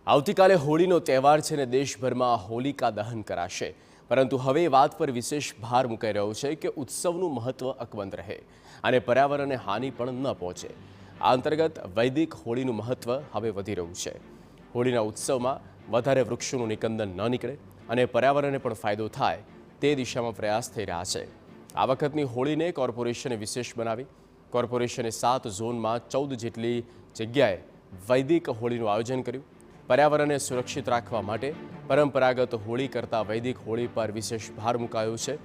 આવતીકાલે હોળીનો તહેવાર છે ને દેશભરમાં હોલિકા દહન કરાશે, પરંતુ હવે વાત પર વિશેષ ભાર મુકાઈ રહ્યો છે કે ઉત્સવનું મહત્વ અકબંધ રહે અને પર્યાવરણને હાનિ પણ ન પહોંચે। આ અંતર્ગત વૈદિક હોળીનું મહત્વ હવે વધી રહ્યું છે। હોળીના ઉત્સવમાં વધારે વૃક્ષોનું નિકંદન ન નીકળે અને પર્યાવરણને પણ ફાયદો થાય તે દિશામાં પ્રયાસ થઈ રહ્યા છે। આ વખતની હોળીને કોર્પોરેશને વિશેષ બનાવી। કોર્પોરેશને 7 ઝોનમાં 14 જેટલી જગ્યાએ વૈદિક હોળીનું આયોજન કર્યું। पर्यावरण सुरक्षित राखवा माटे परंपरागत होली करता वैदिक होली पर विशेष भार मुकायो छे,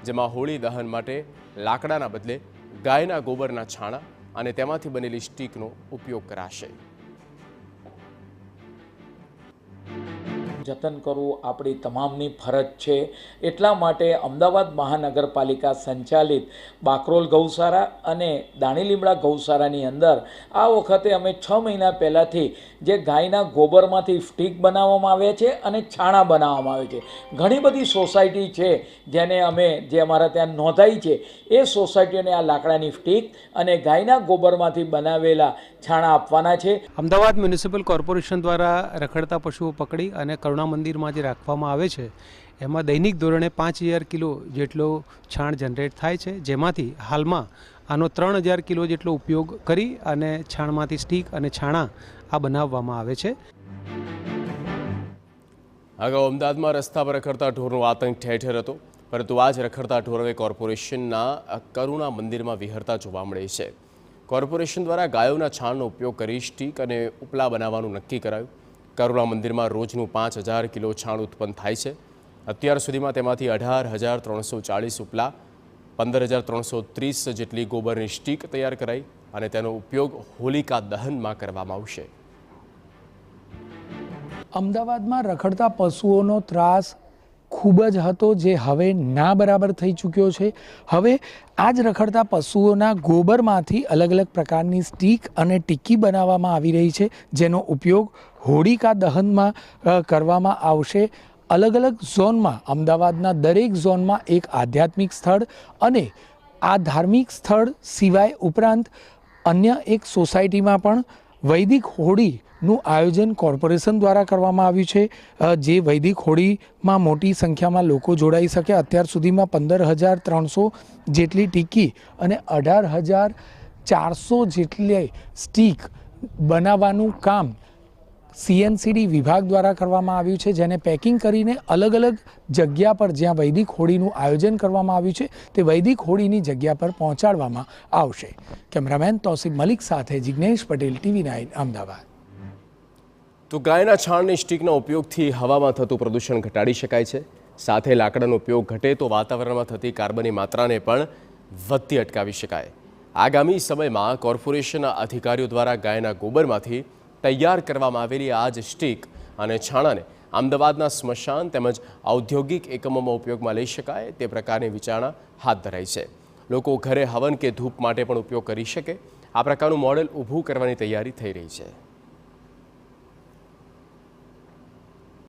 जेमां होली दहन माटे लाकडाना बदले गायना गोबरना छाणा अने तेमांथी बनेली स्टीकनो उपयोग कराशे। जतन करवुं आपणी तमामनी फरज छे। एटला माटे अमदावाद महानगरपालिका संचालित बाकरोल गौशाला अने दाणीलीमड़ा गौशालानी अंदर आ वखते अमे 6 महीना पहेलाथी जे गायना गोबरमांथी स्टीक बनाववामां आवे छे अने छाणा बनाववामां आवे छे। घणी बधी सोसायटी छे जेने अमे जे अमारा त्यां नोंधाई छे ए सोसायटीने आ लाकडानी स्टीक अने गायना गोबरमांथी बनावेला छाणा आपवाना छे। अमदावाद म्युनिसिपल कॉर्पोरेशन द्वारा रखड़ता पशुओ पकड़ी अने करुणा मंदिर में राखवामां आवे छे, एमां दैनिक धोरणे 5000 किलो जेटलो छाण जनरेट थाय छे, जेमांथी हालमां आनो 3000 किलो जेटलो उपयोग करी अने छाणमांथी स्टीक अने छाणा आ बनाववामां आवे छे। अगाऊ अमदावादमां रस्ता पर रखड़ता ढोरनो आतंक ठेर ठेर हतो, परंतु आज रखड़ता ढोर हवे कोर्पोरेशनना करुणा मंदिरमां विहरता जोवा मळे छे। कोर्पोरेशन द्वारा गायोना छाणनो उपयोग करी स्टीक अने उपला बनाववानुं नक्की करायुं। करुणा मंदिरमां रोजनुं 5000 किलो छाण उत्पन्न थाय छे। अत्यार सुधीमां तेमांथी 18340 उपला, 15330 जेटली गोबरनी स्टीक तैयार कराई अने तेनो उपयोग होलिका दहनमां करवामां आवशे। अमदावादमां रखड़ता पशुओनो त्रास खूब ज हतो, जे हवे ना बराबर थई चूक्यो छे। हवे आज रखड़ता पशुओना गोबरमांथी अलग अलग प्रकारनी स्टीक अने टिक्की बनाववामां आवी रही छे, जेनो उपयोग होलिका दहनमां करवामां आवशे। अलग अलग झोनमां अमदावादना दरेक झोनमां एक आध्यात्मिक स्थळ अने आ धार्मिक स्थळ सिवाय उपरांत अन्य एक सोसायटीमां पण वैदिक होळीનું આયોજન કોર્પોરેશન દ્વારા કરવામાં આવ્યું છે, જે વૈદિક હોળીમાં મોટી સંખ્યામાં લોકો જોડાઈ શકે। અત્યાર સુધીમાં 15300 જેટલી ટીકી અને 18400 જેટલી સ્ટીક બનાવવાનું કામ CNCD વિભાગ દ્વારા કરવામાં આવ્યું છે, જેને પેકિંગ કરીને અલગ અલગ જગ્યા પર જ્યાં વૈદિક હોળીનું આયોજન કરવામાં આવ્યું છે તે વૈદિક હોળીની જગ્યા પર પહોંચાડવામાં આવશે। કેમેરામેન તૌસિફ મલિક સાથે જિગ્નેશ પટેલ, TV9 અમદાવાદ। तो गायना छाणनी स्टीकना उपयोगथी हवामां थतुं प्रदूषण घटाड़ी शकाय छे, साथे लाकडानो उपयोग घटे तो वातावरणमां थती कार्बननी मात्राने पण वधती अटकावी शकाय। आगामी समयमां कोर्पोरेशनना अधिकारीओ द्वारा गायना गोबरमांथी तैयार करवामां आवेली आ ज स्टीक अने छाणाने अमदावादना स्मशान તેમજ औद्योगिक एकमोमां उपयोगमां लई शकाय ते प्रकारनी विचारणा हाथ धराई छे। लोको घरे हवन के धूप माटे पण उपयोग करी शके आ प्रकारनुं मॉडल ઊભું કરવાની તૈયારી થઈ રહી છે।